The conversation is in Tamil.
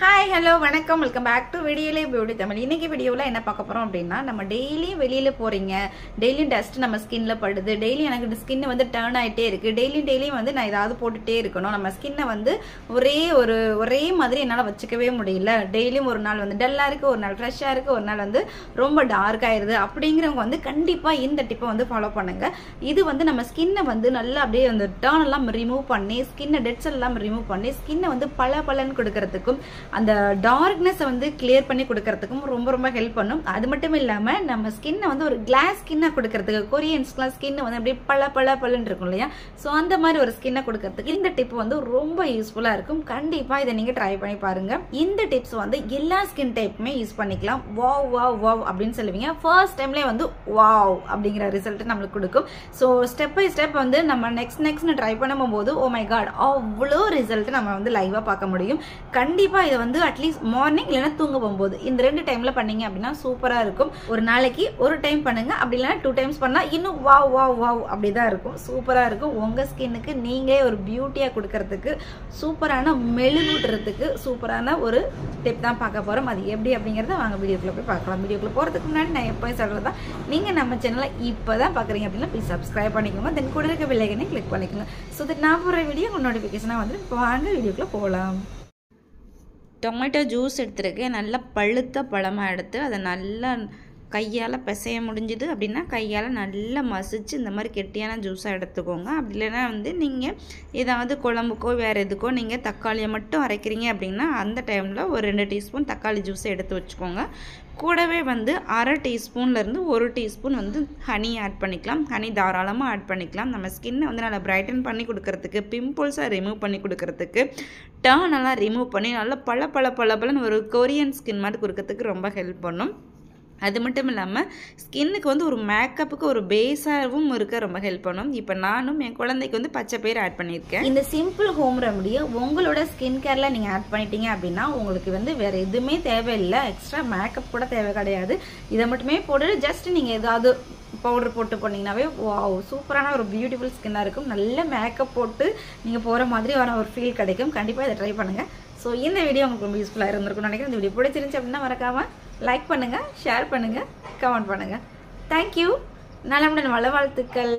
Hi, hello, வணக்கம் வெல்கம் பேக் டு வெளியிலே பியூட்டி தமிழ். இன்னைக்கு வீடியோவில் என்ன பார்க்க போறோம் அப்படின்னா, நம்ம டெய்லியும் வெளியில போறீங்க, டெய்லியும் டஸ்ட் நம்ம ஸ்கின்ல படுது, டெய்லி எனக்கு ஸ்கின் வந்து டர்ன் ஆயிட்டே இருக்கு, டெய்லியும் வந்து நான் ஏதாவது போட்டுட்டே இருக்கணும், நம்ம ஸ்கின்னை வந்து ஒரே மாதிரி என்னால் வச்சுக்கவே முடியல, டெய்லியும் ஒரு நாள் வந்து டல்லா இருக்கு, ஒரு நாள் ஃப்ரெஷ்ஷா இருக்கு, ஒரு நாள் வந்து ரொம்ப டார்க் ஆயிருது அப்படிங்கிறவங்க வந்து கண்டிப்பா இந்த டிப்பை வந்து ஃபாலோ பண்ணுங்க. இது வந்து நம்ம ஸ்கின்னை வந்து நல்லா அப்படியே அந்த டர்ன் எல்லாம் ரிமூவ் பண்ணி, ஸ்கின்னை டெட் செல் எல்லாம் ரிமூவ் பண்ணி, ஸ்கின்னை வந்து பலன்னு கொடுக்கறதுக்கும் அந்த டார்க்னஸ் வந்து கிளியர் பண்ணி கொடுக்கறதுக்கும் ரொம்ப ஹெல்ப் பண்ணும். அது மட்டும் இல்லாம நம்ம ஸ்கின்னை வந்து ஒரு கிளாஸ் ஸ்கின்னா கொடுக்கறதுக்கு, கொரியன்ஸ்க்குலாம் ஸ்கின் வந்து அப்படியே பலன்னு இருக்கும் இல்லையா, ஸோ அந்த மாதிரி ஒரு ஸ்கின்னை கொடுக்கறதுக்கு இந்த டிப் வந்து ரொம்ப யூஸ்ஃபுல்லா இருக்கும். கண்டிப்பா இதை நீங்க ட்ரை பண்ணி பாருங்க. இந்த டிப்ஸ் வந்து எல்லா ஸ்கின் டைப்புமே யூஸ் பண்ணிக்கலாம். வாவ் அப்படின்னு சொல்லுவீங்க. ஃபர்ஸ்ட் டைம்லேயே வந்து வாவ் அப்படிங்கிற ரிசல்ட் நம்மளுக்கு கொடுக்கும். ஸோ ஸ்டெப் பை ஸ்டெப் வந்து நம்ம நெக்ஸ்ட் ட்ரை பண்ணும்போது ஓ மை காட் அவ்வளோ ரிசல்ட் நம்ம வந்து லைவா பார்க்க முடியும். கண்டிப்பா இதை வந்து அட்லீஸ்ட் மார்னிங் இல்லைன்னா தூங்க போகும்போது இந்த 2 டைம்ல பண்ணீங்க அப்படின்னா சூப்பரா இருக்கும். ஒரு நாளைக்கு ஒரு டைம் பண்ணுங்க, அப்படி இல்லைன்னா 2 டைம்ஸ் பண்ணா இன்னும் வாவ் அப்படிதான் இருக்கும். சூப்பரா இருக்கும். உங்க ஸ்கின்னுக்கு நீங்களே ஒரு பியூட்டியா கொடுக்கறதுக்கு, சூப்பரான மெழுகுறதுக்கு சூப்பரான ஒரு டிப் தான் பார்க்க போறோம். அது எப்படி அப்படிங்கறத வாங்க வீடியோக்குள்ள போய் பார்க்கலாம். வீடியோக்குள்ள போறதுக்கு முன்னாடி நான் எப்பவும் சொல்றதா, நீங்க நம்ம சேனலை இப்பதான் பாக்குறீங்க அப்படின்னா ப்ளீஸ் சப்ஸ்கிரைப் பண்ணிக்கோங்க, தென் கூட இருக்க பெல் ஐகானை கிளிக் பண்ணிக்கோங்க. ஸோ தட் நான் போற வீடியோ நோட்டிஃபிகேஷனா வந்து வாங்க வீடியோக்குள்ள போகலாம். டொமேட்டோ ஜூஸ் எடுத்துருக்கேன். நல்லா பழுத்த பழமாக எடுத்து அதை நல்லா கையால் பிசைய முடிஞ்சுது அப்படின்னா கையால் நல்லா மசிச்சு இந்த மாதிரி கெட்டியான ஜூஸாக எடுத்துக்கோங்க. அப்படி இல்லைன்னா வந்து நீங்கள் ஏதாவது குழம்புக்கோ வேறு எதுக்கோ நீங்கள் தக்காளியை மட்டும் அரைக்கிறீங்க அப்படின்னா அந்த டைமில் ஒரு 2 டீஸ்பூன் தக்காளி ஜூஸை எடுத்து வச்சுக்கோங்க. கூடவே வந்து அரை டீஸ்பூன்லேருந்து 1 டீஸ்பூன் வந்து ஹனி ஆட் பண்ணிக்கலாம். ஹனி தாராளமாக ஆட் பண்ணிக்கலாம். நம்ம ஸ்கின்னை வந்து நல்லா பிரைட்டன் பண்ணி கொடுக்கறதுக்கு, பிம்பிள்ஸை ரிமூவ் பண்ணி கொடுக்கறதுக்கு, டர்ன் எல்லாம் ரிமூவ் பண்ணி நல்லா பலன்னு ஒரு கொரியன் ஸ்கின் மாதிரி கொடுக்கறதுக்கு ரொம்ப ஹெல்ப் பண்ணும். அது மட்டும் இல்லாமல் ஸ்கின்னுக்கு வந்து ஒரு மேக்கப்புக்கு ஒரு பேஸாகவும் இருக்க ரொம்ப ஹெல்ப் பண்ணும். இப்போ நானும் என் குழந்தைக்கு வந்து பச்சை பயிர் ஆட் பண்ணியிருக்கேன். இந்த சிம்பிள் ஹோம் ரெமடியை உங்களோட ஸ்கின் கேரில் நீங்கள் ஆட் பண்ணிட்டீங்க அப்படின்னா உங்களுக்கு வந்து வேறு எதுவுமே தேவையில்லை, எக்ஸ்ட்ரா மேக்கப் கூட தேவை கிடையாது. இதை மட்டுமே போட்டு ஜஸ்ட் நீங்கள் ஏதாவது பவுடர் போட்டு போனீங்கன்னாவே வாவ் சூப்பரான ஒரு பியூட்டிஃபுல் ஸ்கின்னாக இருக்கும். நல்ல மேக்கப் போட்டு நீங்கள் போகிற மாதிரி ஒரு ஃபீல் கிடைக்கும். கண்டிப்பாக இதை ட்ரை பண்ணுங்கள். ஸோ இந்த வீடியோ உங்களுக்கு ரொம்ப யூஸ்ஃபுல்லாக இருந்திருக்கும்னு நினைக்கிறேன். இந்த வீடியோ பிடிச்சிருந்துச்சு அப்படின்னா மறக்காமல் லைக் பண்ணுங்கள், ஷேர் பண்ணுங்கள், கமெண்ட் பண்ணுங்கள். தேங்க்யூ. நலமுடன் வள வாழ்த்துக்கள்.